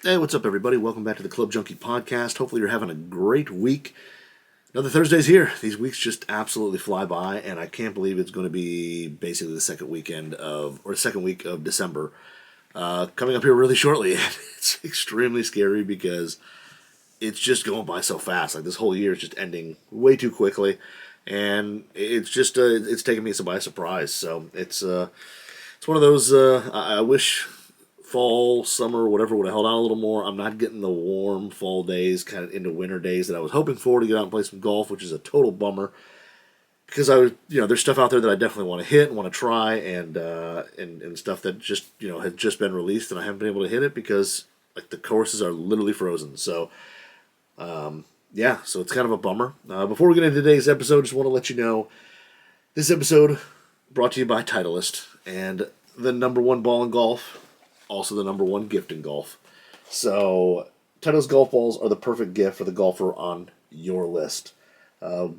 Hey, what's up, everybody? Welcome back to the Club Junkie podcast. Hopefully, you're having a great week. Another Thursday's here. These weeks just absolutely fly by, and I can't believe it's going to be basically the second week of December coming up here really shortly. It's extremely scary because it's just going by so fast. Like this whole year is just ending way too quickly, and it's taking me by surprise. So it's one of those. I wish fall, summer, whatever would have held on a little more. I'm not getting the warm fall days, kind of into winter days that I was hoping for to get out and play some golf, which is a total bummer. Because there's stuff out there that I definitely want to hit and want to try, and stuff that just had just been released, and I haven't been able to hit it because like the courses are literally frozen. So yeah, so it's kind of a bummer. Before we get into today's episode, just want to let you know this episode brought to you by Titleist and the number one ball in golf. Also the number one gift in golf. So, Titleist golf balls are the perfect gift for the golfer on your list.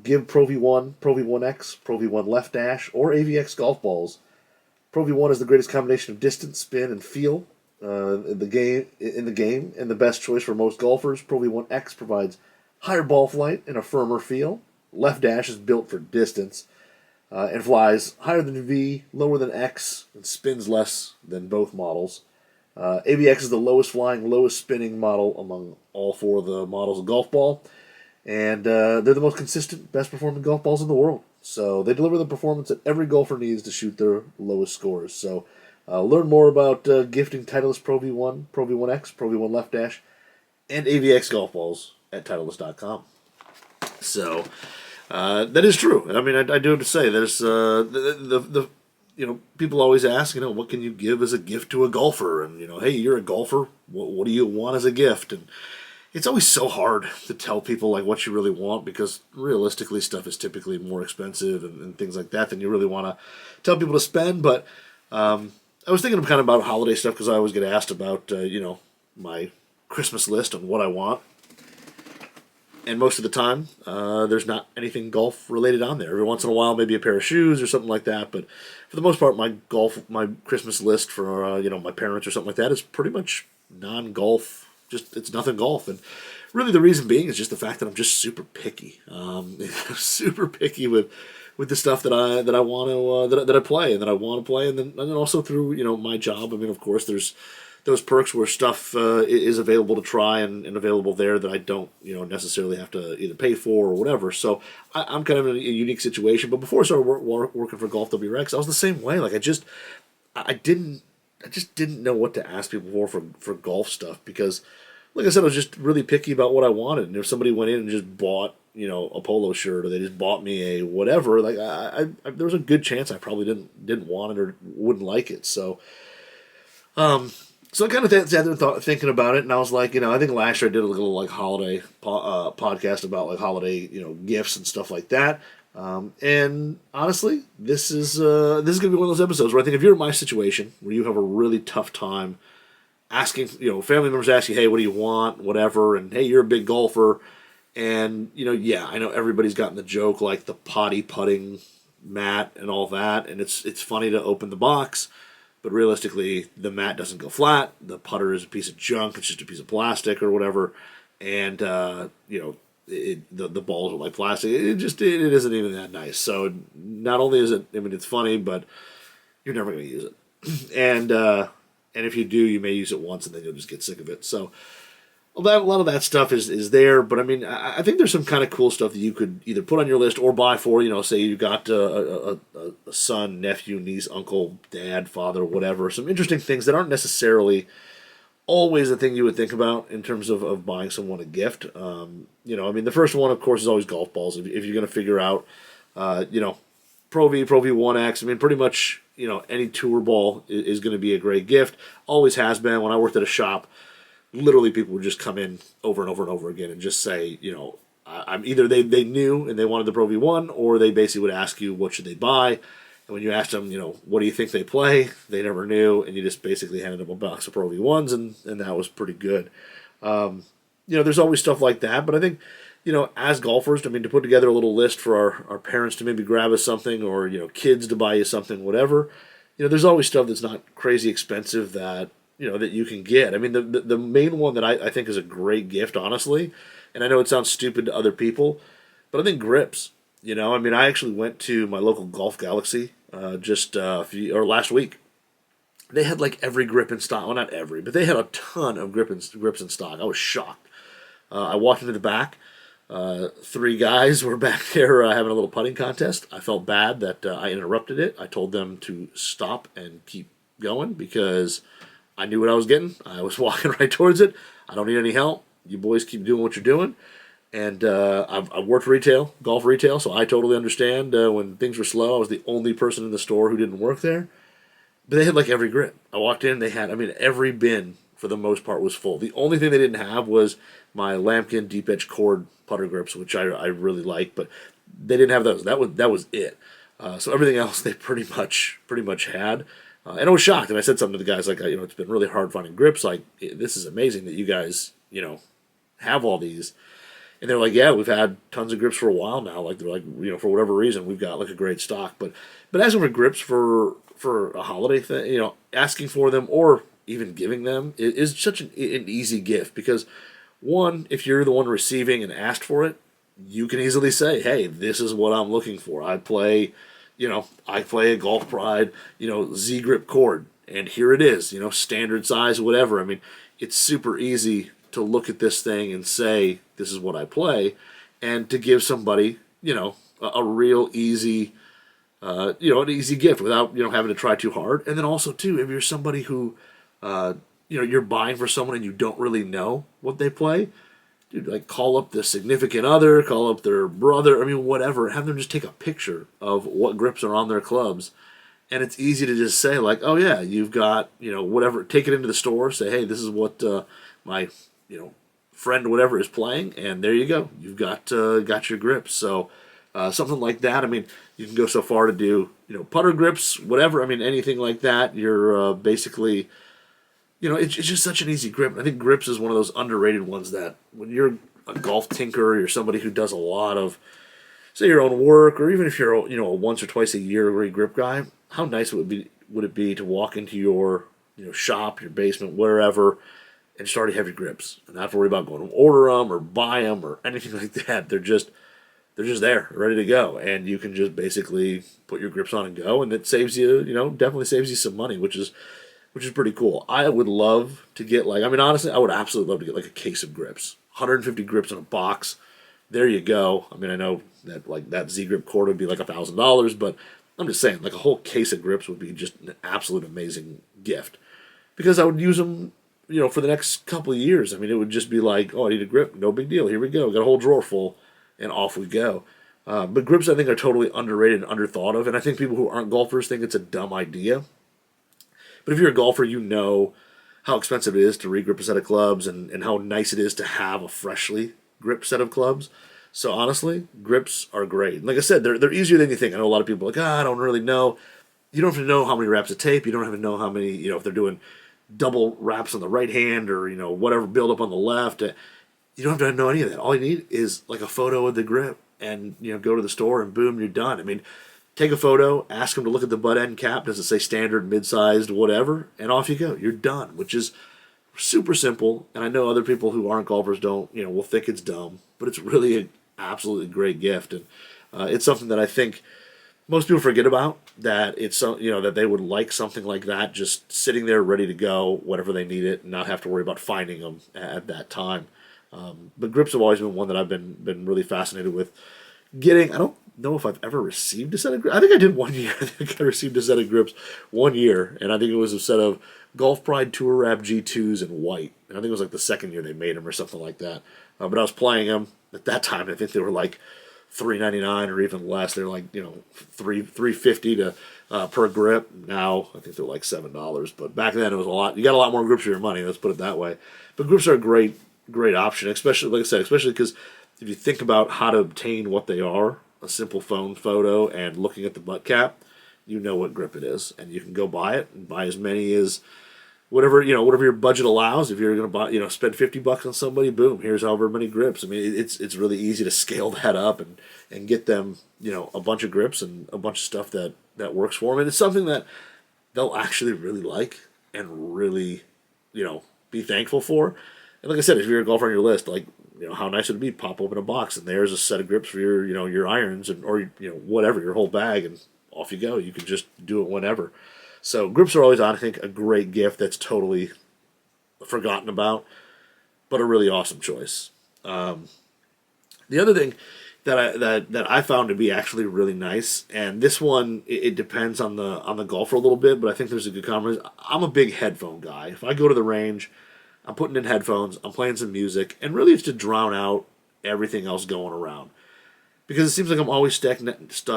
Give Pro V1, Pro V1X, Pro V1 Left Dash, or AVX golf balls. Pro V1 is the greatest combination of distance, spin, and feel in the game, and the best choice for most golfers. Pro V1X provides higher ball flight and a firmer feel. Left Dash is built for distance. And flies higher than V, lower than X, and spins less than both models. AVX is the lowest flying, lowest spinning model among all four of the models of golf ball. And they're the most consistent, best performing golf balls in the world. So they deliver the performance that every golfer needs to shoot their lowest scores. So learn more about gifting Titleist Pro V1, Pro V1X, Pro V1 Left Dash, and AVX golf balls at Titleist.com. So that is true. I mean, I do have to say, there's the people always ask, what can you give as a gift to a golfer? And, hey, you're a golfer. What do you want as a gift? And it's always so hard to tell people, like, what you really want because, realistically, stuff is typically more expensive and things like that than you really want to tell people to spend. But I was thinking kind of about holiday stuff because I always get asked about, my Christmas list and what I want. And most of the time, there's not anything golf related on there. Every once in a while, maybe a pair of shoes or something like that. But for the most part, my Christmas list for my parents or something like that is pretty much non-golf. Just it's nothing golf. And really, the reason being is just the fact that I'm just super picky. Super picky with the stuff that I want to that I play and that I want to play, and then also through my job. I mean, of course, there's those perks where stuff is available to try and available there that I don't necessarily have to either pay for or whatever. So I'm kind of in a unique situation. But before I started working for Golf WRX, I was the same way. Like I just didn't know what to ask people for golf stuff because, like I said, I was just really picky about what I wanted. And if somebody went in and just bought a polo shirt or they just bought me a whatever, like I there was a good chance I probably didn't want it or wouldn't like it. So. So I kind of sat there and thinking about it, and I was like, I think last year I did a little like holiday podcast about like holiday, gifts and stuff like that. And honestly, this is going to be one of those episodes where I think if you're in my situation, where you have a really tough time asking, family members ask you, hey, what do you want, whatever, and hey, you're a big golfer, and yeah, I know everybody's gotten the joke like the potty putting mat and all that, and it's funny to open the box. But realistically, the mat doesn't go flat. The putter is a piece of junk. It's just a piece of plastic or whatever. And, the balls are like plastic. It isn't even that nice. So not only is it, it's funny, but you're never going to use it. And if you do, you may use it once and then you'll just get sick of it. So a lot of that stuff is there, but I mean, I think there's some kind of cool stuff that you could either put on your list or buy for, say you got a son, nephew, niece, uncle, dad, father, whatever. Some interesting things that aren't necessarily always a thing you would think about in terms of buying someone a gift. The first one, of course, is always golf balls. If you're going to figure out, Pro V, Pro V1X, pretty much, any tour ball is going to be a great gift. Always has been. When I worked at a shop, literally people would just come in over and over and over again and just say, I'm either they knew and they wanted the Pro V1, or they basically would ask you what should they buy. And when you asked them, what do you think they play, they never knew, and you just basically handed them a box of Pro V1s, and that was pretty good. There's always stuff like that, but I think, as golfers, to put together a little list for our parents to maybe grab us something, or, kids to buy you something, whatever, there's always stuff that's not crazy expensive that, that you can get. I mean, the main one that I think is a great gift, honestly, and I know it sounds stupid to other people, but I think grips. I mean, I actually went to my local Golf Galaxy just last week. They had like every grip in stock. Well, not every, but they had a ton of grips in stock. I was shocked. I walked into the back. Three guys were back there having a little putting contest. I felt bad that I interrupted it. I told them to stop and keep going because I knew what I was getting. I was walking right towards it. I don't need any help. You boys keep doing what you're doing. And I've worked retail, golf retail, so I totally understand when things were slow. I was the only person in the store who didn't work there. But they had like every grip. I walked in, every bin for the most part was full. The only thing they didn't have was my Lambkin deep edge cord putter grips, which I really like, but they didn't have those. That was it. So everything else they pretty much had. And I was shocked, and I said something to the guys like, it's been really hard finding grips. Like, this is amazing that you guys, have all these. And they're like, yeah, we've had tons of grips for a while now. Like, they're like, for whatever reason, we've got like a great stock. But asking for grips for a holiday thing, asking for them or even giving them is such an easy gift because, one, if you're the one receiving and asked for it, you can easily say, hey, this is what I'm looking for. I play a Golf Pride, Z grip cord, and here it is, standard size, whatever. I mean, it's super easy to look at this thing and say, this is what I play, and to give somebody, a real easy, an easy gift without, having to try too hard. And then also, too, if you're somebody who, you're buying for someone and you don't really know what they play, dude, like call up the significant other, call up their brother, whatever, have them just take a picture of what grips are on their clubs. And it's easy to just say, like, oh, yeah, you've got, whatever, take it into the store, say, hey, this is what my, friend whatever is playing, and there you go. You've got your grips. So something like that, you can go so far to do, putter grips, whatever. Anything like that, you're basically, it's just such an easy grip. I think grips is one of those underrated ones that when you're a golf tinker or you're somebody who does a lot of, say, your own work, or even if you're, a once or twice a year regrip guy, how nice would it be to walk into your, shop, your basement, wherever, and just already have your grips and not have to worry about going to order them or buy them or anything like that. They're just there, ready to go, and you can just basically put your grips on and go, and it saves you, definitely saves you some money, which is pretty cool. I would love to get honestly, I would absolutely love to get like a case of grips, 150 grips in a box. There you go. I know that like that Z grip cord would be like $1,000, but I'm just saying like a whole case of grips would be just an absolute amazing gift because I would use them, for the next couple of years. It would just be like, oh, I need a grip, no big deal. Here we go, got a whole drawer full, and off we go. But grips, I think, are totally underrated and underthought of, and I think people who aren't golfers think it's a dumb idea. But if you're a golfer, you know how expensive it is to regrip a set of clubs and how nice it is to have a freshly gripped set of clubs. So honestly, grips are great. And like I said, they're easier than you think. I know a lot of people are like, I don't really know. You don't have to know how many wraps of tape. You don't have to know how many, if they're doing double wraps on the right hand or, whatever build up on the left. You don't have to know any of that. All you need is like a photo of the grip and, go to the store and boom, you're done. Take a photo, ask them to look at the butt end cap. Does it say standard, mid-sized, whatever? And off you go. You're done, which is super simple. And I know other people who aren't golfers will think it's dumb, but it's really an absolutely great gift. And it's something that I think most people forget about, that it's that they would like something like that just sitting there ready to go whenever they need it and not have to worry about finding them at that time. But grips have always been one that I've been really fascinated with getting. I don't know if I've ever received a set of grips. I think I did one year. I think I received a set of grips one year, and I think it was a set of Golf Pride Tour Wrap G2s in white. And I think it was like the second year they made them or something like that. But I was playing them at that time, and I think they were like $3.99 or even less. They're like $3.50 to per grip. Now I think they're like $7. But back then it was a lot. You got a lot more grips for your money. Let's put it that way. But grips are a great option, especially like I said, especially because if you think about how to obtain what they are, a simple phone photo and looking at the butt cap, you know what grip it is, and you can go buy it and buy as many as whatever your budget allows. If you're going to buy, spend $50 on somebody, boom, here's however many grips. It's really easy to scale that up and get them, a bunch of grips and a bunch of stuff that works for them. And it's something that they'll actually really like and really be thankful for. And like I said, if you're a golfer on your list, like, how nice would it be? Pop open a box and there's a set of grips for your irons or whatever, your whole bag, and off you go. You can just do it whenever. So grips are always, I think, a great gift that's totally forgotten about, but a really awesome choice. The other thing that I found to be actually really nice, and this one it depends on the golfer a little bit, but I think there's a good combination. I'm a big headphone guy. If I go to the range, I'm putting in headphones, I'm playing some music, and really it's to drown out everything else going around. Because it seems like I'm always stuck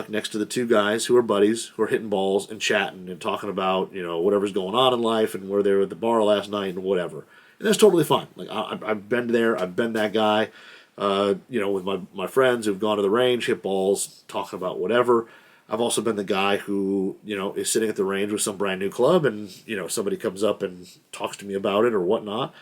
next to the two guys who are buddies, who are hitting balls and chatting and talking about, whatever's going on in life and where they were at the bar last night and whatever. And that's totally fine. Like, I've been there, I've been that guy, with my friends who've gone to the range, hit balls, talking about whatever. I've also been the guy who, is sitting at the range with some brand new club and, somebody comes up and talks to me about it or whatnot.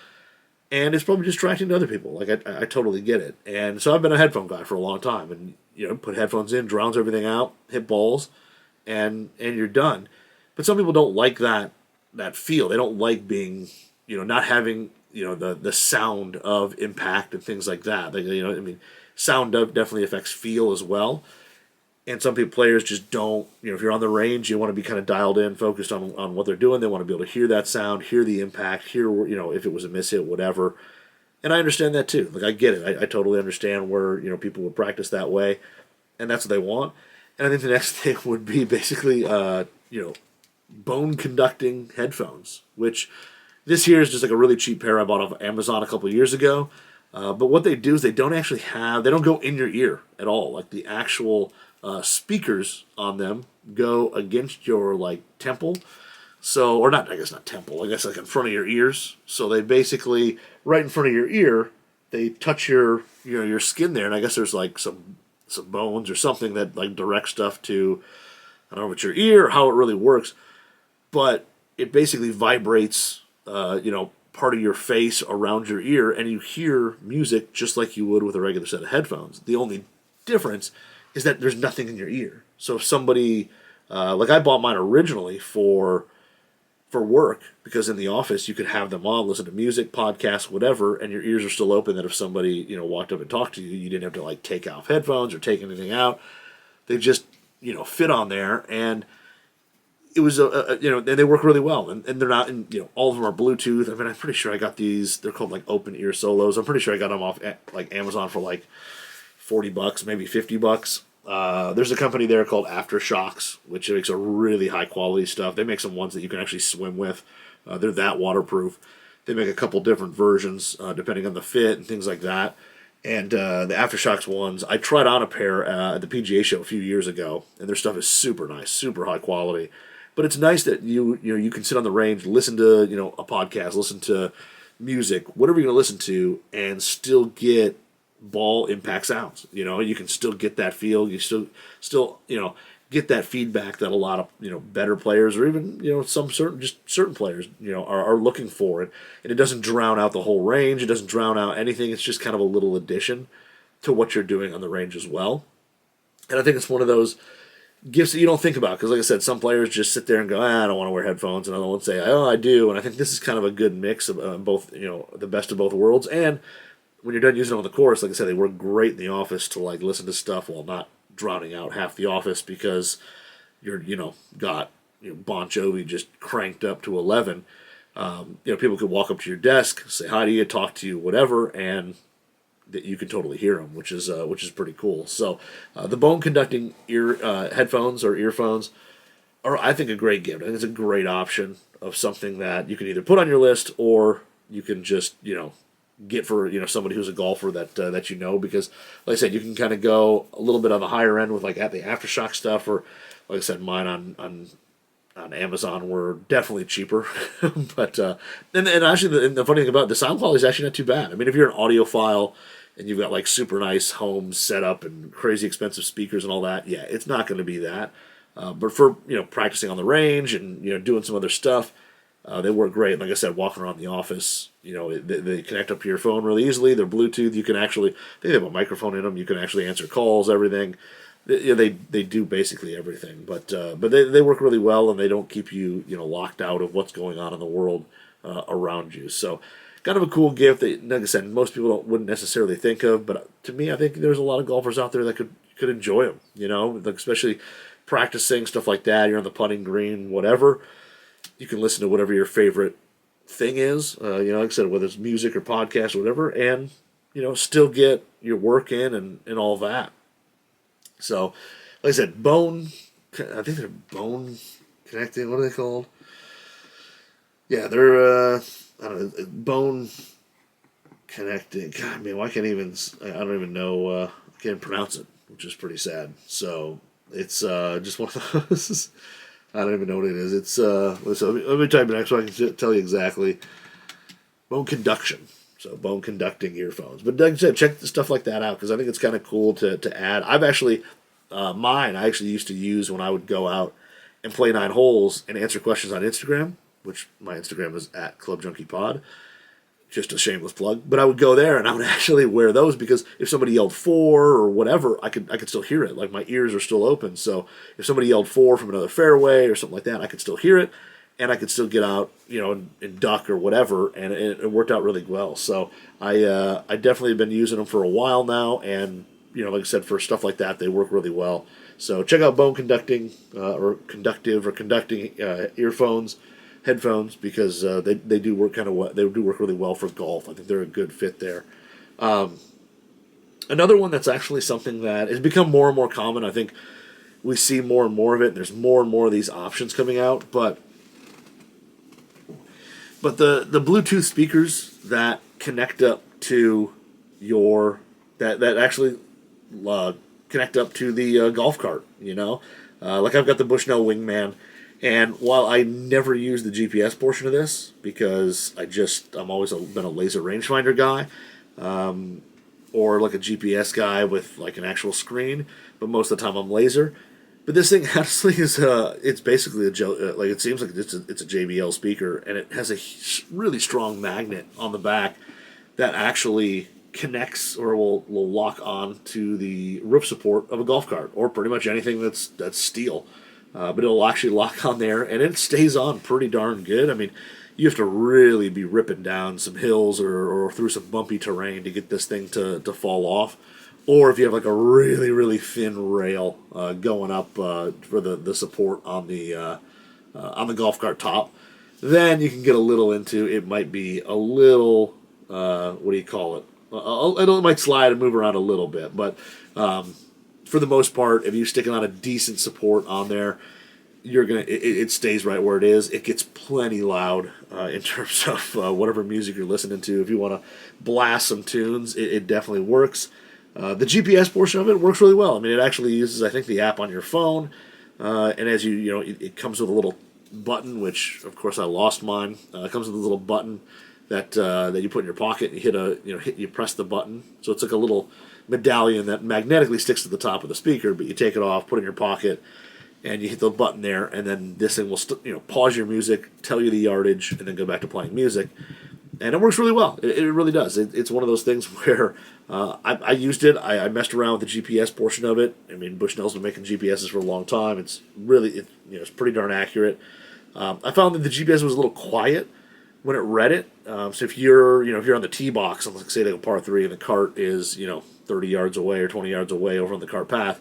And it's probably distracting to other people. Like, I totally get it. And so I've been a headphone guy for a long time. And, put headphones in, drowns everything out, hit balls, and you're done. But some people don't like that feel. They don't like being, not having, the sound of impact and things like that. Sound definitely affects feel as well. And some players just don't, if you're on the range, you want to be kind of dialed in, focused on what they're doing. They want to be able to hear that sound, hear the impact, hear, if it was a miss hit, whatever. And I understand that too. Like, I get it. I totally understand where, people would practice that way, and that's what they want. And I think the next thing would be basically, bone conducting headphones, which this here is just like a really cheap pair I bought off Amazon a couple of years ago. But what they do is they don't go in your ear at all. Like, the actual speakers on them go against your, like, temple. So, or not, I guess not temple, I guess like in front of your ears. So they basically, right in front of your ear, they touch your skin there, and I guess there's like some bones or something that like direct stuff to, I don't know if it's your ear or how it really works, but it basically vibrates, part of your face around your ear, and you hear music just like you would with a regular set of headphones. The only difference is that there's nothing in your ear. So if somebody, like I bought mine originally for work, because in the office you could have them on, listen to music, podcasts, whatever, and your ears are still open, that if somebody, walked up and talked to you, you didn't have to like take off headphones or take anything out. They just, fit on there, and it was, and they work really well, and they're not, all of them are Bluetooth. I mean, I'm pretty sure I got these, they're called like open ear solos. I'm pretty sure I got them off like Amazon for like $40, maybe $50. There's a company there called Aftershocks, which makes a really high quality stuff. They make some ones that you can actually swim with. They're that waterproof. They make a couple different versions depending on the fit and things like that. And the Aftershocks ones, I tried on a pair at the PGA show a few years ago, and their stuff is super nice, super high quality. But it's nice that you can sit on the range, listen to a podcast, listen to music, whatever you're gonna listen to, and still get ball impact sounds. You can still get that feel. You still get that feedback that a lot of better players, or even some certain players are looking for it. And it doesn't drown out the whole range. It doesn't drown out anything. It's just kind of a little addition to what you're doing on the range as well. And I think it's one of those gifts that you don't think about, because like I said, some players just sit there and go, I don't want to wear headphones, and other ones say, oh, I do. And I think this is kind of a good mix of both, the best of both worlds. And when you're done using them on the course, like I said, they work great in the office to like listen to stuff while not drowning out half the office, because you're got Bon Jovi just cranked up to 11. People could walk up to your desk, say hi to you, talk to you, whatever, and that you can totally hear them, which is pretty cool. So the bone conducting headphones or earphones are, I think, a great gift. I think it's a great option of something that you can either put on your list, or you can just get for somebody who's a golfer that because like I said, you can kind of go a little bit on the higher end with like at the Aftershock stuff, or like I said, mine on Amazon were definitely cheaper. But and actually the funny thing about it, the sound quality is actually not too bad. I mean, if you're an audiophile and you've got like super nice home setup and crazy expensive speakers and all that, yeah, it's not going to be that. But for practicing on the range and doing some other stuff, they work great. Like I said, walking around the office, they connect up to your phone really easily. They're Bluetooth. You can actually, they have a microphone in them. You can actually answer calls, everything. They do basically everything. But they work really well, and they don't keep you locked out of what's going on in the world around you. So kind of a cool gift that, like I said, most people wouldn't necessarily think of, but to me, I think there's a lot of golfers out there that could enjoy them, like especially practicing, stuff like that. You're on the putting green, whatever. You can listen to whatever your favorite thing is, like I said, whether it's music or podcast or whatever, and, still get your work in and all that. So, like I said, I think they're bone connecting, what are they called? Yeah, they're, I don't know, bone connecting. God, man, I don't even know, I can't pronounce it, which is pretty sad. So, it's just one of those. I don't even know what it is. It's let me type it next so I can tell you exactly. Bone conduction. So bone conducting earphones. But like I said, check stuff like that out because I think it's kind of cool to add. I've actually mine I actually used to use when I would go out and play 9 holes and answer questions on Instagram, which my Instagram is at Club Junkie Pod. Just a shameless plug. But I would go there and I would actually wear those because if somebody yelled 4 or whatever, I could still hear it. Like my ears are still open. So if somebody yelled 4 from another fairway or something like that, I could still hear it and I could still get out, and duck or whatever, and it worked out really well. So I definitely have been using them for a while now, and like I said, for stuff like that, they work really well. So check out bone conducting or conducting earphones. Headphones because they do work they do work really well for golf. I think they're a good fit there. Another one that's actually something that has become more and more common. I think we see more and more of it. And there's more and more of these options coming out, but the Bluetooth speakers that connect up to that actually connect up to the golf cart. Like I've got the Bushnell Wingman. And while I never use the GPS portion of this because I'm always been a laser rangefinder guy, or like a GPS guy with like an actual screen, but most of the time I'm laser. But this thing honestly is it's basically like it seems like it's a JBL speaker, and it has a really strong magnet on the back that actually connects or will lock on to the roof support of a golf cart or pretty much anything that's steel. But it'll actually lock on there, and it stays on pretty darn good. I mean, you have to really be ripping down some hills or through some bumpy terrain to get this thing to fall off. Or if you have like a really, really thin rail going up for the support on the golf cart top, then you can get a little into it. Might be a little, what do you call it? It might slide and move around a little bit, but for the most part, if you stick on a decent support on there, it stays right where it is. It gets plenty loud in terms of whatever music you're listening to. If you want to blast some tunes, it definitely works. The GPS portion of it works really well. I mean, it actually uses, I think, the app on your phone, and as it comes with a little button, which of course I lost mine. It comes with a little button that you put in your pocket. And you press the button, so it's like a little medallion that magnetically sticks to the top of the speaker, but you take it off, put it in your pocket, and you hit the button there, and then this thing will pause your music, tell you the yardage, and then go back to playing music. And it works really well. It really does. It's one of those things where I used it. I messed around with the GPS portion of it. I mean, Bushnell's been making GPSs for a long time. It's really it's pretty darn accurate. I found that the GPS was a little quiet when it read it. So if you're on the tee box, and let's say they go par 3 and the cart is 30 yards away or 20 yards away over on the cart path,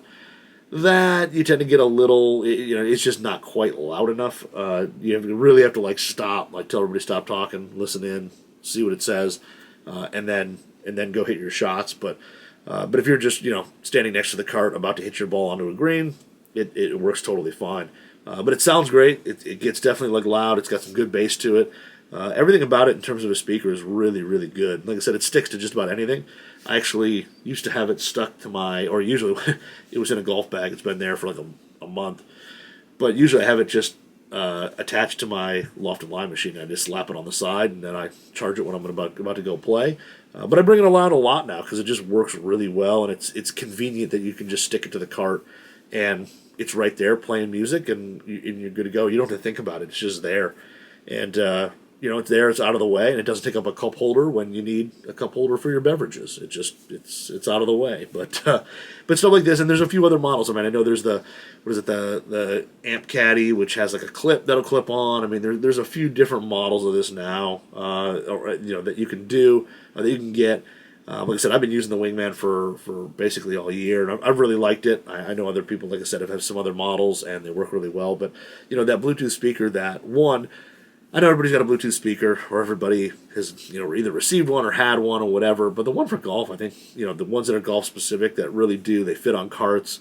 that you tend to get a little, it's just not quite loud enough. Really have to like stop, like tell everybody to stop talking, listen in, see what it says, and then go hit your shots. But if you're just standing next to the cart about to hit your ball onto a green, it works totally fine. But it sounds great. It gets definitely like loud. It's got some good bass to it. Everything about it in terms of a speaker is really, really good. Like I said, it sticks to just about anything. I actually used to have it stuck to or usually it was in a golf bag. It's been there for like a month. But usually I have it just attached to my loft and line machine. I just slap it on the side, and then I charge it when I'm about to go play. But I bring it around a lot now because it just works really well, and it's convenient that you can just stick it to the cart, and it's right there playing music, and you're good to go. You don't have to think about it. It's just there. And it's there, it's out of the way, and it doesn't take up a cup holder when you need a cup holder for your beverages. It's out of the way. But stuff like this, and there's a few other models. I mean, I know there's the Amp Caddy, which has like a clip that'll clip on. I mean, there's a few different models of this now, that you can do, that you can get. Like I said, I've been using the Wingman for basically all year, and I've really liked it. I know other people, like I said, have some other models, and they work really well. But, that Bluetooth speaker, I know everybody's got a Bluetooth speaker, or everybody has, either received one or had one or whatever. But the one for golf, I think, the ones that are golf-specific that really they fit on carts,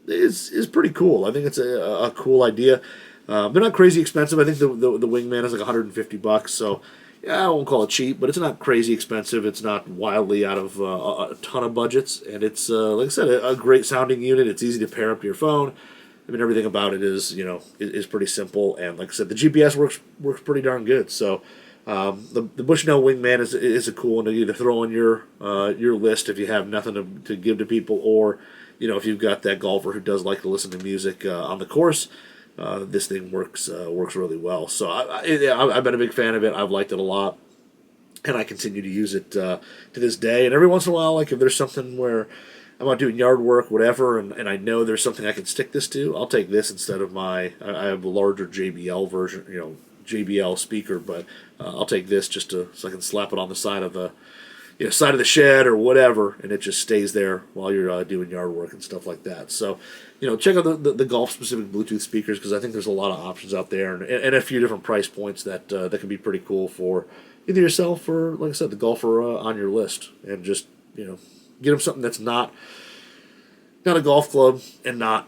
is pretty cool. I think it's a cool idea. They're not crazy expensive. I think the Wingman is like $150, so... Yeah, I won't call it cheap, but it's not crazy expensive. It's not wildly out of a ton of budgets, and it's like I said, a great sounding unit. It's easy to pair up to your phone. I mean, everything about it is is pretty simple, and like I said, the GPS works pretty darn good. So the Bushnell Wingman is a cool one to either throw on your list if you have nothing to give to people, or if you've got that golfer who does like to listen to music on the course. This thing works really well. So I've been a big fan of it. I've liked it a lot, and I continue to use it to this day. And every once in a while, like if there's something where I'm out doing yard work, whatever, and I know there's something I can stick this to, I'll take this instead of I have a larger JBL version, JBL speaker, but I'll take this just so I can slap it on the side of the shed or whatever, and it just stays there while you're doing yard work and stuff like that. So, check out the golf-specific Bluetooth speakers, because I think there's a lot of options out there, and a few different price points that can be pretty cool for either yourself or, like I said, the golfer on your list. And just, get them something that's not a golf club, and not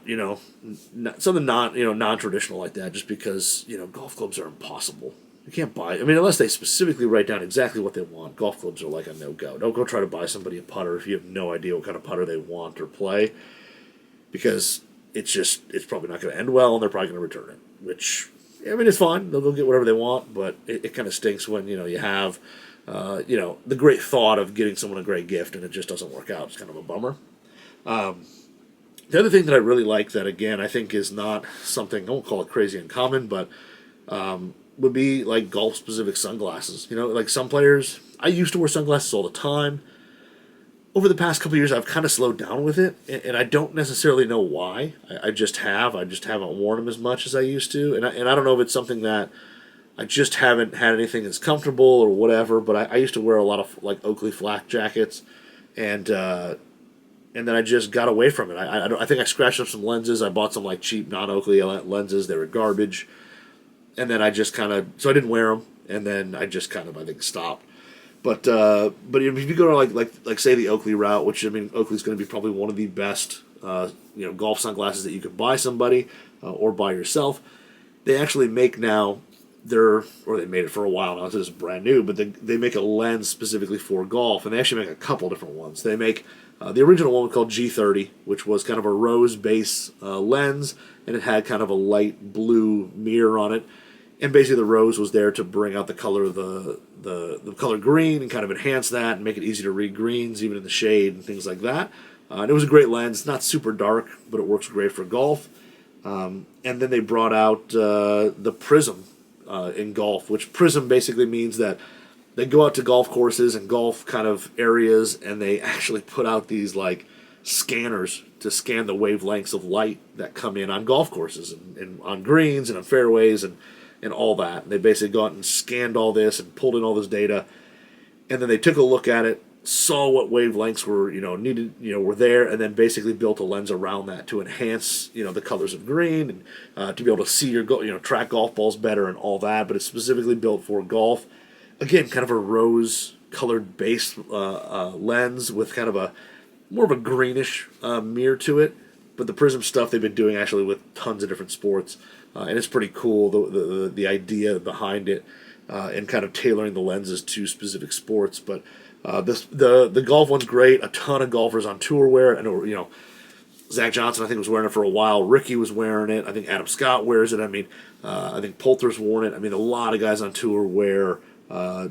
something non-traditional like that, just because, golf clubs are impossible. You can't buy, unless they specifically write down exactly what they want. Golf clubs are like a no-go. Don't go try to buy somebody a putter if you have no idea what kind of putter they want or play, because it's probably not going to end well, and they're probably going to return it, which, it's fine. They'll go get whatever they want, but it kind of stinks when, you have, the great thought of getting someone a great gift, and it just doesn't work out. It's kind of a bummer. The other thing that I really like that, again, I think is not something, I won't call it crazy uncommon, but would be like golf-specific sunglasses. Like some players, I used to wear sunglasses all the time. Over the past couple of years, I've kind of slowed down with it, and I don't necessarily know why. I just haven't worn them as much as I used to, and I don't know if it's something that I just haven't had anything that's comfortable or whatever. But I used to wear a lot of like Oakley flak jackets, and then I just got away from it. I think I scratched up some lenses. I bought some like cheap non-Oakley lenses. They were garbage. And then I just so I didn't wear them, and then I just I think stopped. But if you go to like say the Oakley route, which Oakley's going to be probably one of the best golf sunglasses that you could buy somebody or buy yourself. They actually make now they made it for a while now. This is brand new, but they make a lens specifically for golf, and they actually make a couple different ones. They make the original one called G30, which was kind of a rose base lens, and it had kind of a light blue mirror on it. And basically the rose was there to bring out the color of the color green and kind of enhance that and make it easy to read greens, even in the shade and things like that. And it was a great lens. It's not super dark, but it works great for golf. And then they brought out the Prism in golf, which Prism basically means that they go out to golf courses and golf kind of areas, and they actually put out these like scanners to scan the wavelengths of light that come in on golf courses and on greens and on fairways and all that. And they basically go out and scanned all this and pulled in all this data, and then they took a look at it, saw what wavelengths were needed, were there, and then basically built a lens around that to enhance the colors of green and to be able to see your track golf balls better and all that. But it's specifically built for golf. Again, kind of a rose colored base lens with kind of more of a greenish mirror to it. But the Prism stuff they've been doing actually with tons of different sports. And it's pretty cool, the idea behind it, and kind of tailoring the lenses to specific sports. But the golf one's great. A ton of golfers on tour wear it. I know, Zach Johnson, I think, was wearing it for a while. Ricky was wearing it. I think Adam Scott wears it. I think Poulter's worn it. A lot of guys on tour wear. I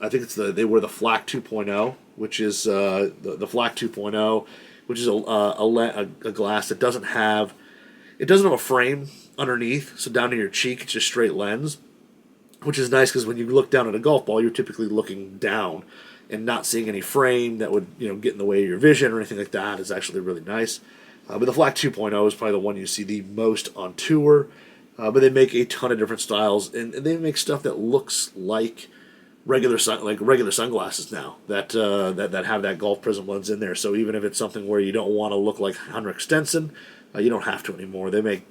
think they wear the Flak 2.0, which is the Flak 2.0, which is a glass that doesn't have a frame underneath, so down to your cheek it's just straight lens, which is nice because when you look down at a golf ball, you're typically looking down and not seeing any frame that would get in the way of your vision or anything like that is actually really nice. But the Flak 2.0 is probably the one you see the most on tour. But they make a ton of different styles, and they make stuff that looks like regular sunglasses now that have that golf prism lens in there. So even if it's something where you don't want to look like Henrik Stenson, you don't have to anymore. They make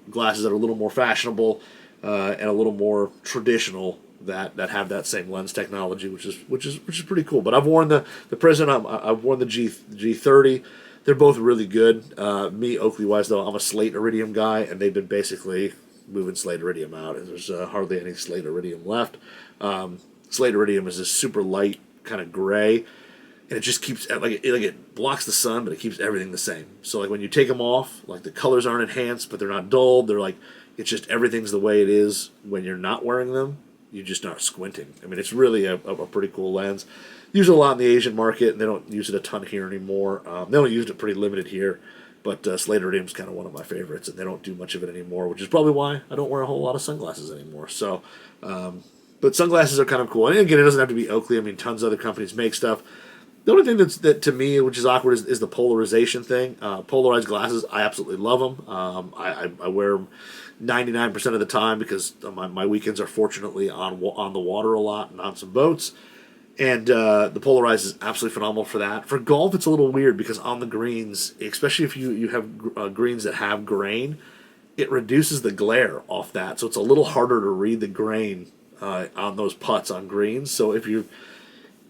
glasses that are a little more fashionable and a little more traditional that have that same lens technology, which is pretty cool. But I've worn the Prism. I've worn the G30. They're both really good. Me, Oakley wise though, I'm a Slate Iridium guy, and they've been basically moving Slate Iridium out, and there's hardly any Slate Iridium left. Slate Iridium is this super light kind of gray, and it just keeps it blocks the sun, but it keeps everything the same. So like when you take them off, like the colors aren't enhanced, but they're not dulled. They're like it's just everything's the way it is when you're not wearing them. You just aren't squinting. I mean, it's really a pretty cool lens. Use it a lot in the Asian market, and they don't use it a ton here anymore. They only used it pretty limited here. But Slate Iridium is kind of one of my favorites, and they don't do much of it anymore, which is probably why I don't wear a whole lot of sunglasses anymore. So, but sunglasses are kind of cool. And again, it doesn't have to be Oakley. I mean, tons of other companies make stuff. The only thing that to me, which is awkward, is the polarization thing. Polarized glasses, I absolutely love them. I wear them 99% of the time because my weekends are fortunately on the water a lot and on some boats. And the Polarized is absolutely phenomenal for that. For golf, it's a little weird because on the greens, especially if you have greens that have grain, it reduces the glare off that. So it's a little harder to read the grain on those putts on greens. So if you're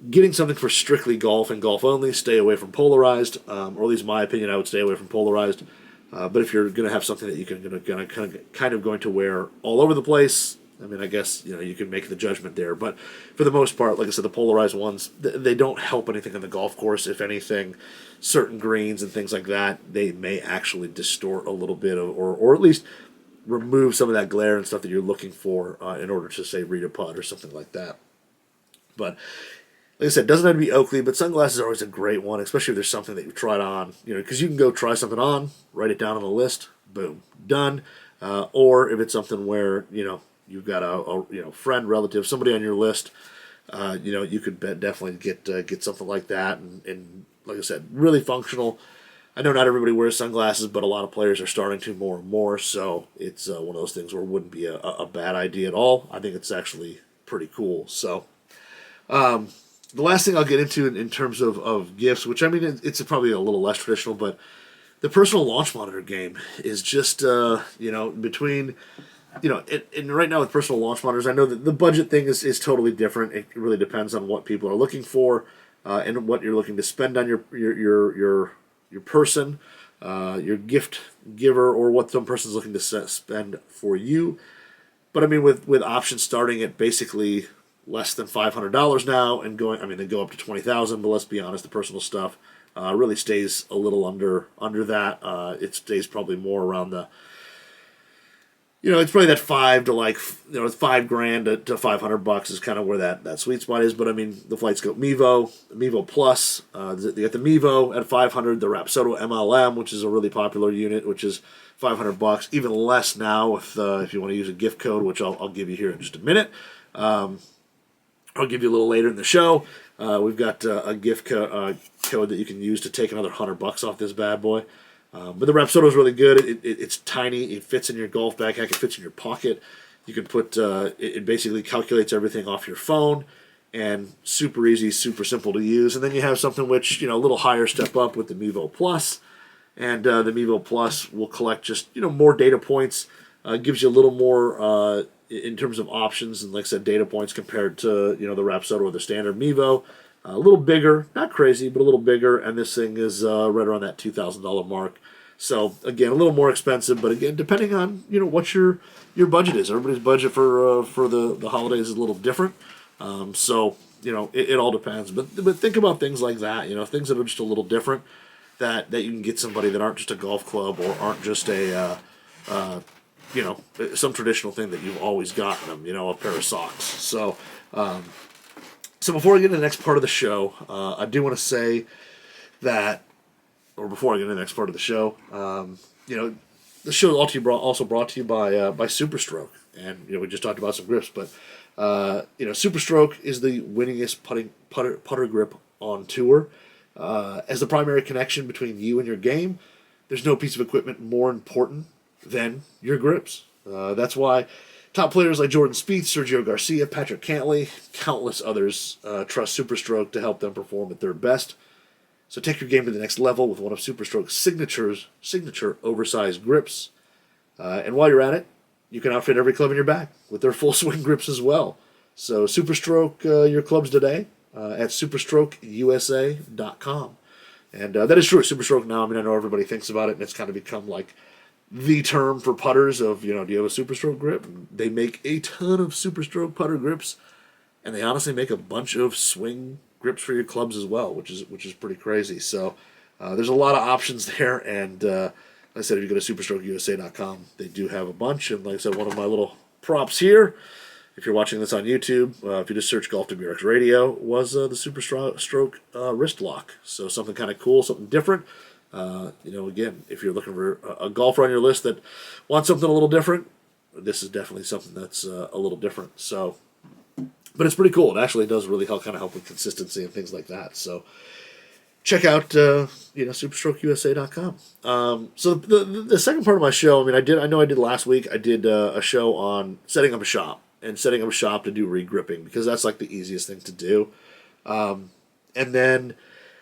getting something for strictly golf and golf only, stay away from Polarized. Or at least in my opinion, I would stay away from Polarized. But if you're going to have something that you're kind of going to wear all over the place, I mean, I guess you can make the judgment there, but for the most part, like I said, the polarized ones they don't help anything on the golf course. If anything, certain greens and things like that, they may actually distort a little bit or at least remove some of that glare and stuff that you're looking for in order to say read a putt or something like that. But like I said, it doesn't have to be Oakley, but sunglasses are always a great one, especially if there's something that you've tried on, because you can go try something on, write it down on the list, boom, done. Or if it's something where you've got a friend, relative, somebody on your list. You could definitely get something like that, and like I said, really functional. I know not everybody wears sunglasses, but a lot of players are starting to more and more. So it's one of those things where it wouldn't be a bad idea at all. I think it's actually pretty cool. So the last thing I'll get into in terms of gifts, which I mean it's probably a little less traditional, but the personal launch monitor game is just between. And right now with personal launch monitors, I know that the budget thing is totally different. It really depends on what people are looking for and what you're looking to spend on your person, your gift giver, or what some person's looking to spend for you. But I mean, with options starting at basically less than $500 now and they go up to $20,000. But let's be honest, the personal stuff really stays a little under that. It stays probably more around the. It's probably that $5,000 to $500 is kind of where that sweet spot is. But I mean, the FlightScope Mevo Plus, you got the Mevo at $500, the Rapsodo MLM, which is a really popular unit, which is $500. Even less now if you want to use a gift code, which I'll give you here in just a minute. I'll give you a little later in the show. We've got a gift code that you can use to take another $100 off this bad boy. But the Rapsodo is really good. It's tiny. It fits in your golf bag. Heck, it fits in your pocket. You can put it basically calculates everything off your phone, and super easy, super simple to use. And then you have something which a little higher step up with the Mevo Plus, and the Mevo Plus will collect just more data points. Gives you a little more in terms of options and like I said, data points compared to the Rapsodo or the standard Mevo. A little bigger, not crazy, but a little bigger, and this thing is right around that $2,000 mark. So again, a little more expensive, but again, depending on what your budget is. Everybody's budget for the holidays is a little different. So it all depends. But think about things like that. Things that are just a little different that you can get somebody that aren't just a golf club or aren't just a some traditional thing that you've always gotten them. A pair of socks. So. So before I get into the next part of the show, I do want to say that, or before I get into the next part of the show, the show is also brought to you by Superstroke, and we just talked about some grips, but Super Stroke is the winningest putter grip on tour. As the primary connection between you and your game, there's no piece of equipment more important than your grips. That's why top players like Jordan Spieth, Sergio Garcia, Patrick Cantlay, countless others trust Super Stroke to help them perform at their best. So take your game to the next level with one of Super Stroke's signature oversized grips. And while you're at it, you can outfit every club in your bag with their full swing grips as well. So Super Stroke your clubs today at superstrokeusa.com. And that is true. Super Stroke now, I mean, I know everybody thinks about it, and it's kind of become like the term for putters of, do you have a Super Stroke grip? And they make a ton of Super Stroke putter grips, and they honestly make a bunch of swing grips for your clubs as well, which is pretty crazy. So there's a lot of options there, and like I said, if you go to superstrokeusa.com, they do have a bunch. And like I said, one of my little props here, if you're watching this on YouTube, if you just search Golf WRX Radio, was the Super Stroke wrist lock. So something kind of cool, something different. Again, if you're looking for a golfer on your list that wants something a little different, this is definitely something that's a little different. So, but it's pretty cool. It actually does really help with consistency and things like that. So check out superstrokeusa.com. So the second part of my show, I know I did last week. I did a show on setting up a shop to do regripping, because that's like the easiest thing to do. And then,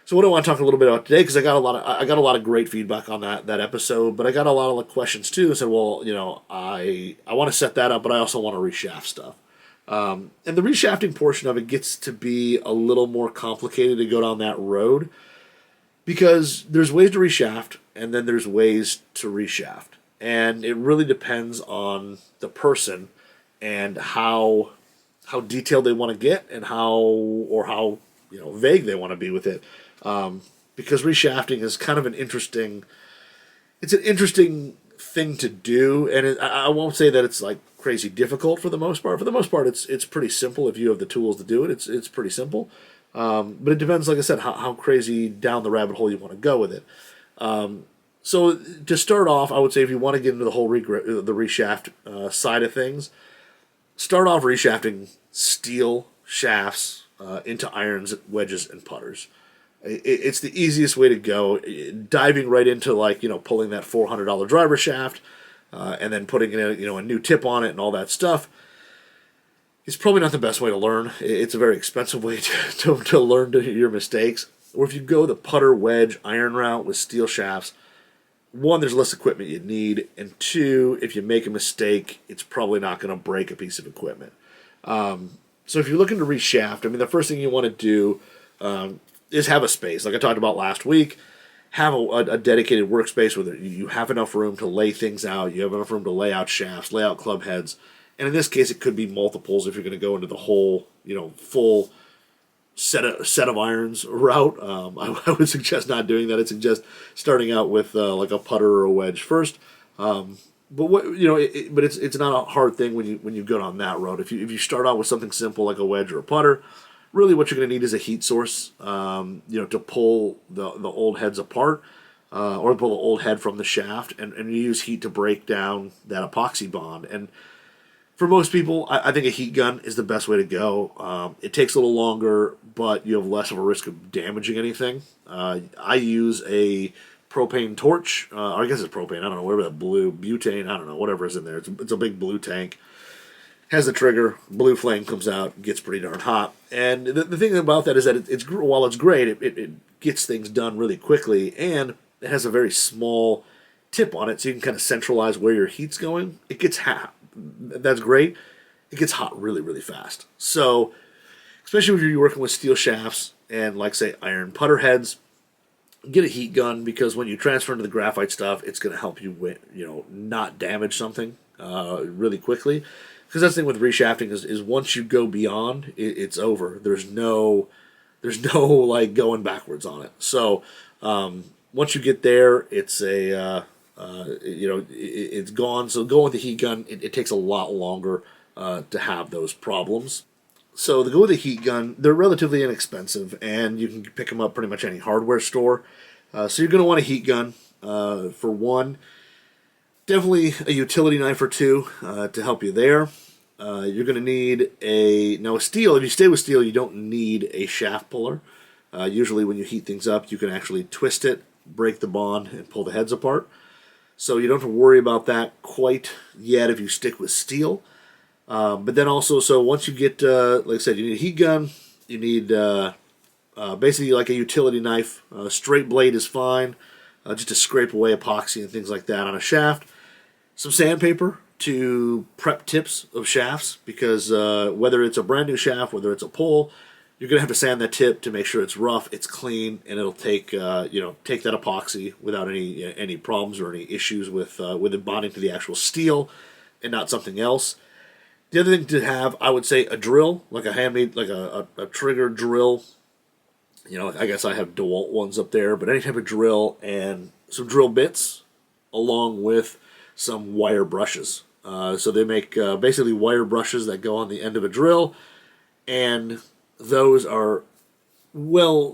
so what I want to talk a little bit about today, because I got a lot of great feedback on that episode, but I got a lot of questions too. I said, well, I want to set that up, but I also want to reshaft stuff. And the reshafting portion of it gets to be a little more complicated to go down that road, because there's ways to reshaft, and then there's ways to reshaft, and it really depends on the person and how detailed they want to get, and how vague they want to be with it, because reshafting is kind of an interesting thing to do, and I won't say that it's like crazy difficult for the most part. For the most part, it's pretty simple if you have the tools to do it. It's pretty simple, but it depends, like I said, how crazy down the rabbit hole you want to go with it. So to start off, I would say if you want to get into the whole the reshaft side of things, start off reshafting steel shafts into irons, wedges, and putters. It's the easiest way to go. Diving right into pulling that $400 driver shaft and then putting in a new tip on it and all that stuff is probably not the best way to learn. It's a very expensive way to learn your mistakes. Or if you go the putter, wedge, iron route with steel shafts, one, there's less equipment you need, and two, if you make a mistake, it's probably not going to break a piece of equipment. So if you're looking to reshaft, the first thing you want to do is have a space. Like I talked about last week, have a dedicated workspace where you have enough room to lay things out, you have enough room to lay out shafts, lay out club heads, and in this case, it could be multiples if you're going to go into the whole, full set of irons route. I would suggest not doing that. I'd suggest starting out with like a putter or a wedge first. But it's not a hard thing when you go down that road. If you start out with something simple like a wedge or a putter, really what you're going to need is a heat source. To pull the old heads apart, or pull the old head from the shaft, and you use heat to break down that epoxy bond. And for most people, I think a heat gun is the best way to go. It takes a little longer, but you have less of a risk of damaging anything. I use a propane torch, or I guess it's propane, I don't know, whatever that blue, butane, I don't know, whatever is in there. It's a big blue tank. Has the trigger, blue flame comes out, gets pretty darn hot. And the thing about that is that while it's great, it gets things done really quickly, and it has a very small tip on it, so you can kind of centralize where your heat's going. It gets hot. That's great. It gets hot really, really fast. So, especially if you're working with steel shafts and, like, say, iron putter heads, get a heat gun, because when you transfer into the graphite stuff, it's going to help you, not damage something really quickly. Because that's the thing with reshafting is once you go beyond, it's over. There's no like going backwards on it. So once you get there, it's it's gone. So going with the heat gun, it takes a lot longer to have those problems. So to go with a heat gun, they're relatively inexpensive, and you can pick them up pretty much any hardware store. So you're going to want a heat gun for one. Definitely a utility knife or two to help you there. you're going to need a steel. If you stay with steel, you don't need a shaft puller. Usually when you heat things up, you can actually twist it, break the bond, and pull the heads apart. So you don't have to worry about that quite yet if you stick with steel. But then also, so once you get, like I said, you need a heat gun, you need basically like a utility knife. Straight blade is fine, just to scrape away epoxy and things like that on a shaft. Some sandpaper to prep tips of shafts, because whether it's a brand new shaft, whether it's a pole, you're going to have to sand that tip to make sure it's rough, it's clean, and it'll take take that epoxy without any problems or any issues with it bonding to the actual steel and not something else. The other thing to have, I would say, a drill, like a handmade, like a trigger drill. I guess I have DeWalt ones up there, but any type of drill and some drill bits, along with some wire brushes. So they make basically wire brushes that go on the end of a drill, and those are well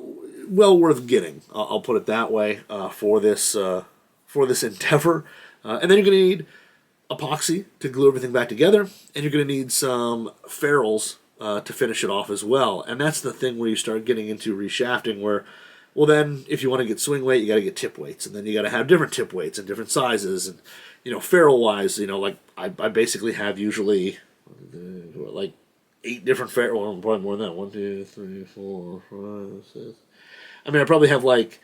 worth getting. I'll put it that way for this endeavor. And then you're going to need epoxy to glue everything back together, and you're going to need some ferrules to finish it off as well. And that's the thing where you start getting into reshafting, where, well, then if you want to get swing weight, you got to get tip weights, and then you got to have different tip weights and different sizes, and ferrule wise, like I basically have usually like 8 different ferrule. Well, probably more than that. 1, 2, 3, 4, 5, 6. I mean, I probably have like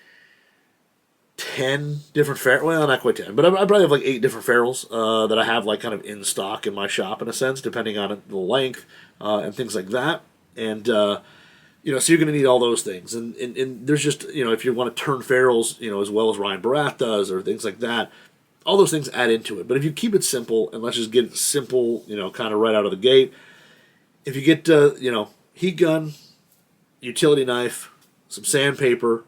10 different ferrules. Well, not quite 10, but I probably have like 8 different ferrules that I have like kind of in stock in my shop in a sense, depending on the length and things like that. And so you're going to need all those things. And there's just, if you want to turn ferrules, as well as Ryan Barath does or things like that, all those things add into it. But if you keep it simple, and let's just get it simple, kind of right out of the gate, if you get, heat gun, utility knife, some sandpaper,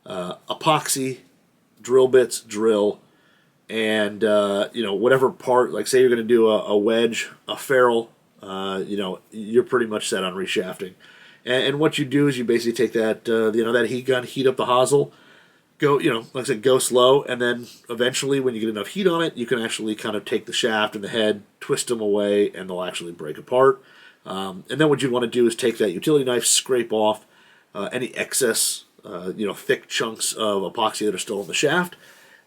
epoxy, drill bits, drill, and, whatever part, like say you're going to do a wedge, a ferrule, you're pretty much set on reshafting. And what you do is you basically take that, that heat gun, heat up the hosel, go, like I said, go slow, and then eventually when you get enough heat on it, you can actually kind of take the shaft and the head, twist them away, and they'll actually break apart. And then what you want to do is take that utility knife, scrape off any excess, thick chunks of epoxy that are still in the shaft,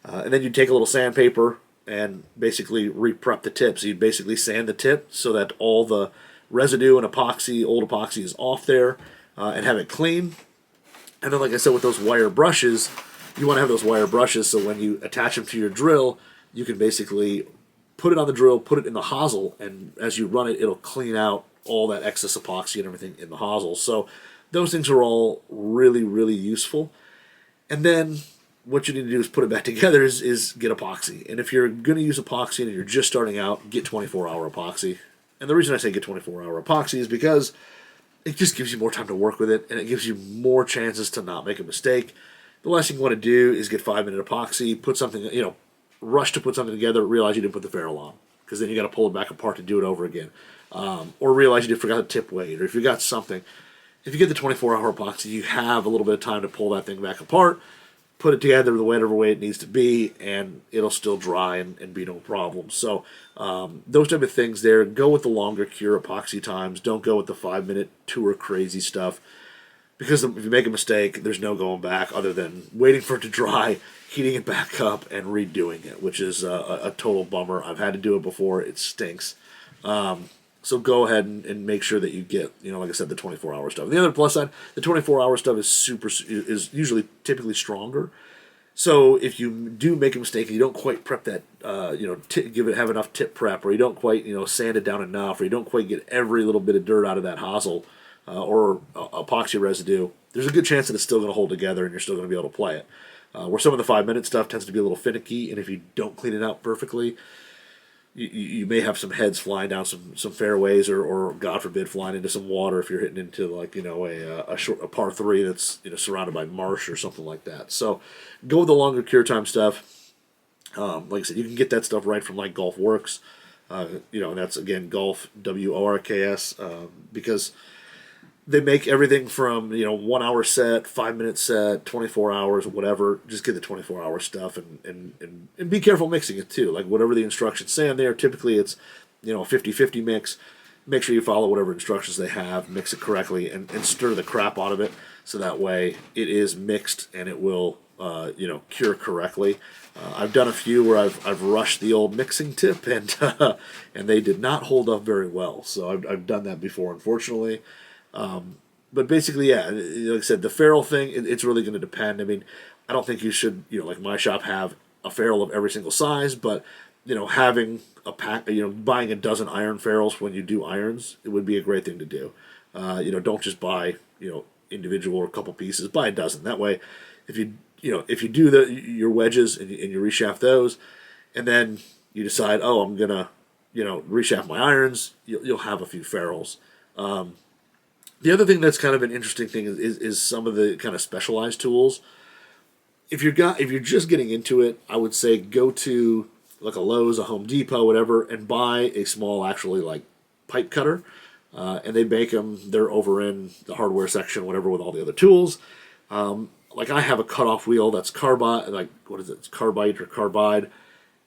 and then you take a little sandpaper and basically re-prep the tip. So you basically sand the tip so that all the residue and epoxy, old epoxy, is off there, and have it clean. And then, like I said, with those wire brushes, you want to have those wire brushes so when you attach them to your drill, you can basically put it on the drill, put it in the hosel, and as you run it, it'll clean out all that excess epoxy and everything in the hosel. So those things are all really, really useful. And then what you need to do is put it back together is get epoxy. And if you're going to use epoxy and you're just starting out, get 24-hour epoxy. And the reason I say get 24-hour epoxy is because it just gives you more time to work with it, and it gives you more chances to not make a mistake. The last thing you want to do is get 5-minute epoxy, put something, rush to put something together, realize you didn't put the ferrule on, because then you got to pull it back apart to do it over again. Or realize you forgot a tip weight, or if you got something. If you get the 24-hour epoxy, you have a little bit of time to pull that thing back apart, put it together the whatever way it needs to be, and it'll still dry and be no problem. So those type of things there. Go with the longer cure epoxy times. Don't go with the 5-minute tour crazy stuff, because if you make a mistake, there's no going back other than waiting for it to dry, heating it back up, and redoing it, which is a total bummer. I've had to do it before. It stinks. So go ahead and make sure that you get, like I said, the 24-hour stuff. And the other plus side, the 24-hour stuff is usually typically stronger. So if you do make a mistake and you don't quite prep that, have enough tip prep, or you don't quite, sand it down enough, or you don't quite get every little bit of dirt out of that hosel or epoxy residue, there's a good chance that it's still going to hold together and you're still going to be able to play it. Where some of the 5-minute stuff tends to be a little finicky, and if you don't clean it out perfectly, you may have some heads flying down some fairways, or God forbid flying into some water if you're hitting into like a par 3 that's surrounded by marsh or something like that. So go with the longer cure time stuff. Like I said, you can get that stuff right from like Golf Works, and that's again Golf WORKS, because they make everything from 1 hour set, 5-minute set, 24 hours, whatever. Just get the 24-hour stuff and be careful mixing it too. Like whatever the instructions say on there, typically it's a 50-50 mix. make sure you follow whatever instructions they have, mix it correctly, and stir the crap out of it, so that way it is mixed and it will cure correctly. I've done a few where I've rushed the old mixing tip, and and they did not hold up very well. So I've done that before, unfortunately. But basically, yeah, like I said, the ferrule thing, it's really going to depend. I mean, I don't think you should, like my shop, have a ferrule of every single size, but, having a pack, buying a dozen iron ferrules when you do irons, it would be a great thing to do. Don't just buy, individual or a couple pieces, buy a dozen. That way, if you do your wedges and you reshaft those, and then you decide, oh, I'm going to, reshaft my irons, you'll have a few ferrules. The other thing that's kind of an interesting thing is some of the kind of specialized tools. If you're just getting into it, I would say go to like a Lowe's, a Home Depot, whatever, and buy a small, actually, like, pipe cutter. And they make them. They're over in the hardware section, whatever, with all the other tools. Like I have a cutoff wheel that's carbide, like what is it? It's carbide or carbide,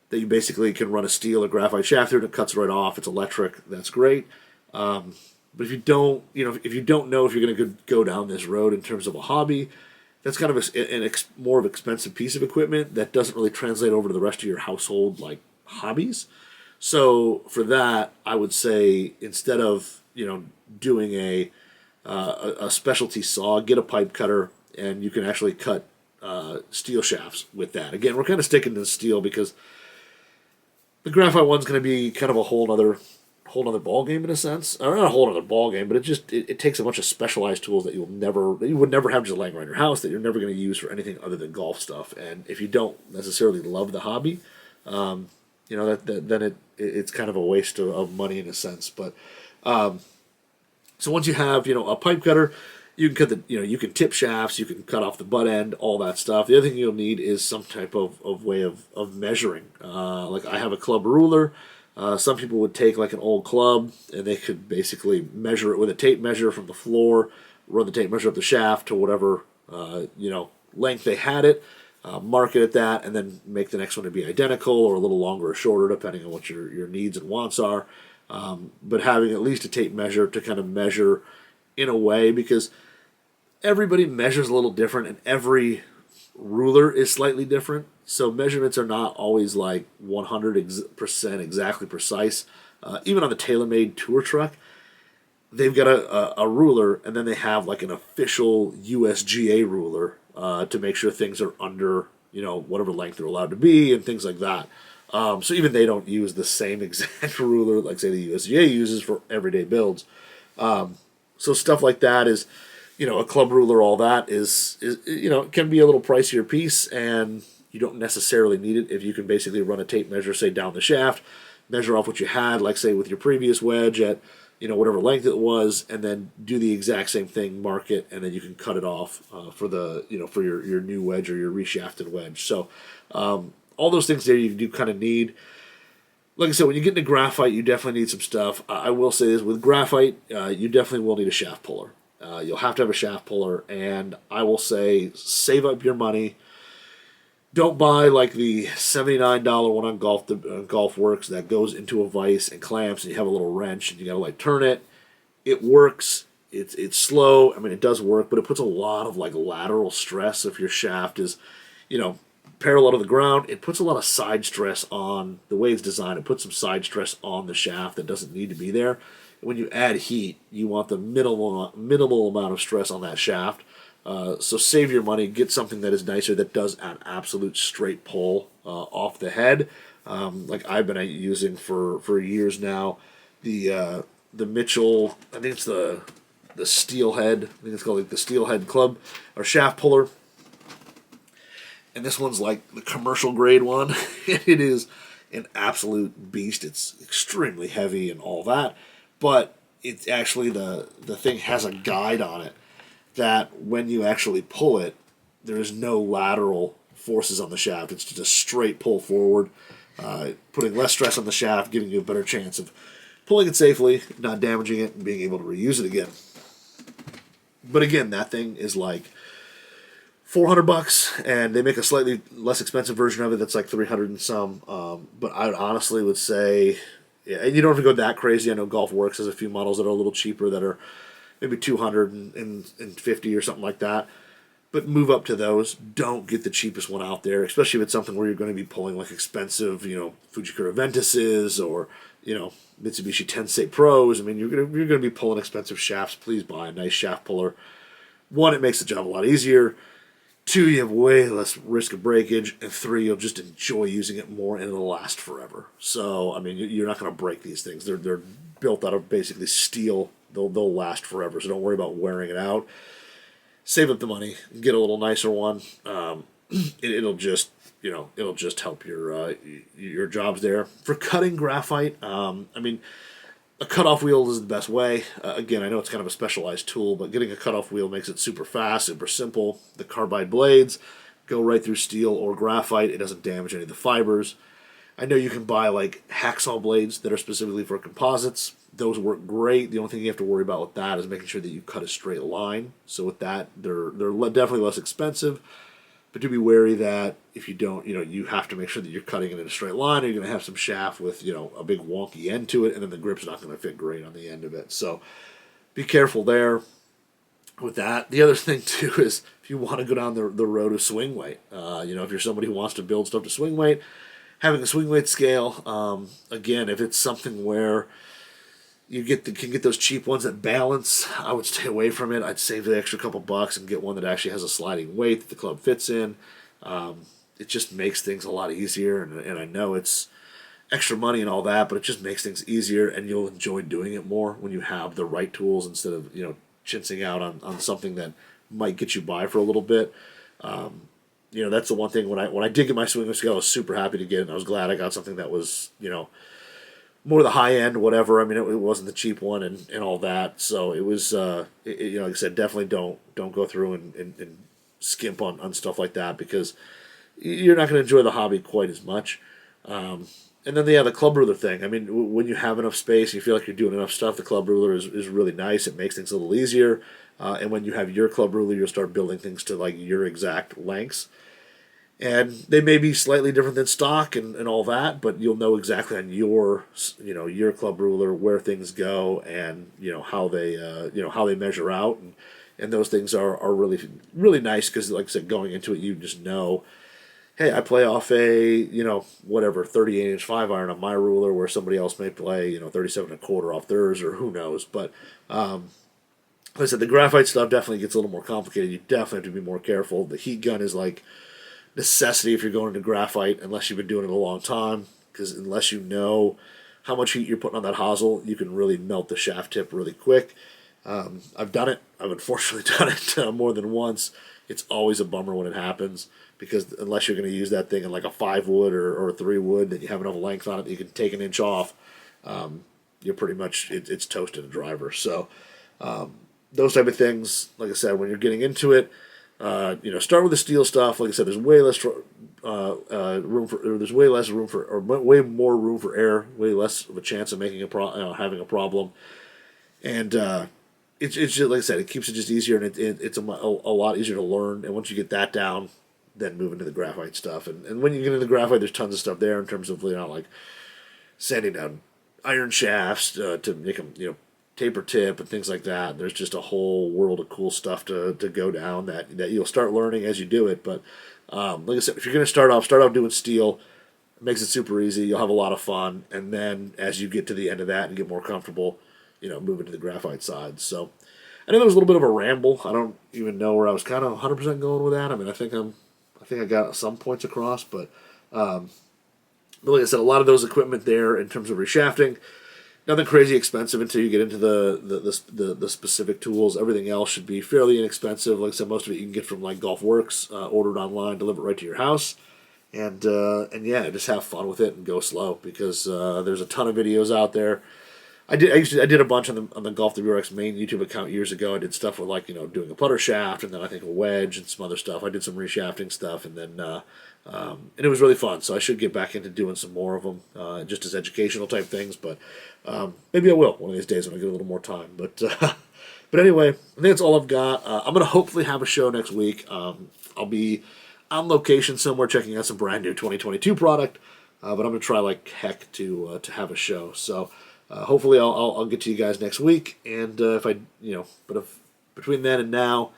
that you basically can run a steel or graphite shaft through, and it cuts right off. It's electric. That's great. But if you don't, if you don't know if you're going to go down this road in terms of a hobby, that's kind of more of an expensive piece of equipment that doesn't really translate over to the rest of your household, like, hobbies. So for that, I would say instead of doing a specialty saw, get a pipe cutter, and you can actually cut steel shafts with that. Again, we're kind of sticking to the steel because the graphite one's going to be kind of a whole other ball game in a sense. Or not a whole other ball game, but it takes a bunch of specialized tools that you would never have just laying around your house, that you're never going to use for anything other than golf stuff. And if you don't necessarily love the hobby, then it's kind of a waste of money in a sense. But so once you have a pipe cutter, you can cut you can tip shafts, you can cut off the butt end, all that stuff. The other thing you'll need is some type of way of measuring. Like I have a club ruler. Some people would take like an old club, and they could basically measure it with a tape measure from the floor, run the tape measure up the shaft to whatever length they had it, mark it at that, and then make the next one to be identical or a little longer or shorter depending on what your needs and wants are. But having at least a tape measure to kind of measure in a way, because everybody measures a little different and every ruler is slightly different. So measurements are not always like 100% exactly precise. Even on the TaylorMade tour truck, they've got a ruler, and then they have like an official USGA ruler to make sure things are under whatever length they're allowed to be and things like that. So even they don't use the same exact ruler like say the USGA uses for everyday builds. So stuff like that is, a club ruler, all that is it can be a little pricier piece, and you don't necessarily need it if you can basically run a tape measure, say down the shaft, measure off what you had, like say with your previous wedge at whatever length it was, and then do the exact same thing, mark it, and then you can cut it off for the for your new wedge or your reshafted wedge. So all those things there you do kind of need. Like I said, when you get into graphite, you definitely need some stuff. I will say this, with graphite, you definitely will need a shaft puller. You'll have to have a shaft puller, and I will say save up your money. Don't buy like the $79 one on Golf Works that goes into a vise and clamps, and you have a little wrench and you gotta like turn it. It works. It's slow. I mean, it does work, but it puts a lot of like lateral stress if your shaft is, parallel to the ground. It puts a lot of side stress on the way it's designed. It puts some side stress on the shaft that doesn't need to be there. When you add heat, you want the minimal amount of stress on that shaft. So save your money, get something that is nicer, that does an absolute straight pull off the head. Like I've been using for years now, the Mitchell, I think it's the Steelhead, I think it's called like the Steelhead Club or shaft puller. And this one's like the commercial grade one. It is an absolute beast. It's extremely heavy and all that. But it's actually the thing has a guide on it that when you actually pull it, there is no lateral forces on the shaft. It's just a straight pull forward, putting less stress on the shaft, giving you a better chance of pulling it safely, not damaging it, and being able to reuse it again. But again, that thing is like $400, and they make a slightly less expensive version of it that's like $300 and some. But I honestly would say Yeah, and you don't have to go that crazy. I know Golf Works has a few models that are a little cheaper that are maybe 250 or something like that. But move up to those. Don't get the cheapest one out there, especially if it's something where you're going to be pulling like expensive, Fujikura Ventises or Mitsubishi Tensei Pros. I mean, you're going to be pulling expensive shafts. Please buy a nice shaft puller. One, it makes the job a lot easier. Two, you have way less risk of breakage. And three, you'll just enjoy using it more and it'll last forever. So, I mean, you're not going to break these things. They're built out of basically steel. They'll last forever. So don't worry about wearing it out. Save up the money, get a little nicer one. It'll just help your jobs there. For cutting graphite, I mean, a cutoff wheel is the best way. Again, I know it's kind of a specialized tool, but getting a cutoff wheel makes it super fast, super simple. The carbide blades go right through steel or graphite. It doesn't damage any of the fibers. I know you can buy like hacksaw blades that are specifically for composites. Those work great. The only thing you have to worry about with that is making sure that you cut a straight line. So with that, they're definitely less expensive. But do be wary that if you don't, you have to make sure that you're cutting it in a straight line, or you're going to have some shaft with, a big wonky end to it, and then the grip's not going to fit great on the end of it. So be careful there with that. The other thing, too, is if you want to go down the road of swing weight, if you're somebody who wants to build stuff to swing weight, having a swing weight scale, again, if it's something where you can get those cheap ones that balance, I would stay away from it. I'd save the extra couple bucks and get one that actually has a sliding weight that the club fits in. It just makes things a lot easier, and I know it's extra money and all that, but it just makes things easier, and you'll enjoy doing it more when you have the right tools instead of chinsing out on something that might get you by for a little bit. That's the one thing when I did get my swing scale, I was super happy to get it, and I was glad I got something that was more the high end, whatever. I mean, it wasn't the cheap one and all that. So it was, like I said, definitely don't go through and skimp on stuff like that, because you're not going to enjoy the hobby quite as much. And then, the club ruler thing. I mean, when you have enough space, you feel like you're doing enough stuff, the club ruler is really nice. It makes things a little easier. And when you have your club ruler, you'll start building things to like your exact lengths. And they may be slightly different than stock and all that, but you'll know exactly on your club ruler where things go and how they measure out, and those things are really really nice, because like I said, going into it, you just know, hey, I play off a 38-inch 5-iron on my ruler, where somebody else may play 37.25 off theirs, or who knows. But like I said, the graphite stuff definitely gets a little more complicated. You definitely have to be more careful. The heat gun is like necessity if you're going into graphite, unless you've been doing it a long time, because unless you know how much heat you're putting on that hosel, you can really melt the shaft tip really quick. I've done it. I've unfortunately done it more than once. It's always a bummer when it happens, because unless you're going to use that thing in like a 5 wood or a 3 wood, that you have enough length on it that you can take an inch off, you're pretty much, it's toasted a driver. So those type of things, like I said, when you're getting into it, start with the steel stuff. Like I said, there's way less way more room for error, way less of a chance of making having a problem, and it's just, like I said, it keeps it just easier, and it's a lot easier to learn. And once you get that down, then move into the graphite stuff. And when you get into graphite, there's tons of stuff there in terms of like sanding down iron shafts to make them taper tip and things like that. There's just a whole world of cool stuff to go down that you'll start learning as you do it. But like I said, if you're going to start off doing steel. It makes it super easy. You'll have a lot of fun, and then as you get to the end of that and get more comfortable, move into the graphite side. So I know there was a little bit of a ramble. I don't even know where I was kind of 100% going with that. I mean, I think I got some points across, but like I said, a lot of those equipment there in terms of reshafting, nothing crazy expensive until you get into the specific tools. Everything else should be fairly inexpensive. Like I said, most of it you can get from like Golf Works, ordered online, delivered right to your house. And yeah, just have fun with it and go slow, because there's a ton of videos out there. I did a bunch on the Golf WRX main YouTube account years ago. I did stuff with like doing a putter shaft, and then I think a wedge and some other stuff. I did some reshafting stuff, and then and it was really fun. So I should get back into doing some more of them, just as educational type things. But maybe I will one of these days when I get a little more time. But but anyway, I think that's all I've got. I'm gonna hopefully have a show next week. I'll be on location somewhere checking out some brand new 2022 product. but I'm going to try like heck to have a show. So hopefully I'll get to you guys next week. And if I, but if between then and now,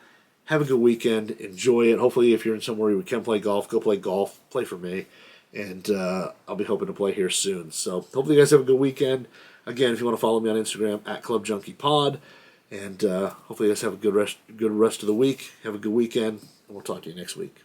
have a good weekend. Enjoy it. Hopefully, if you're in somewhere you can play golf, go play golf. Play for me. And I'll be hoping to play here soon. So hopefully you guys have a good weekend. Again, if you want to follow me on Instagram, @ClubJunkiePod. And hopefully you guys have a good rest of the week. Have a good weekend. And we'll talk to you next week.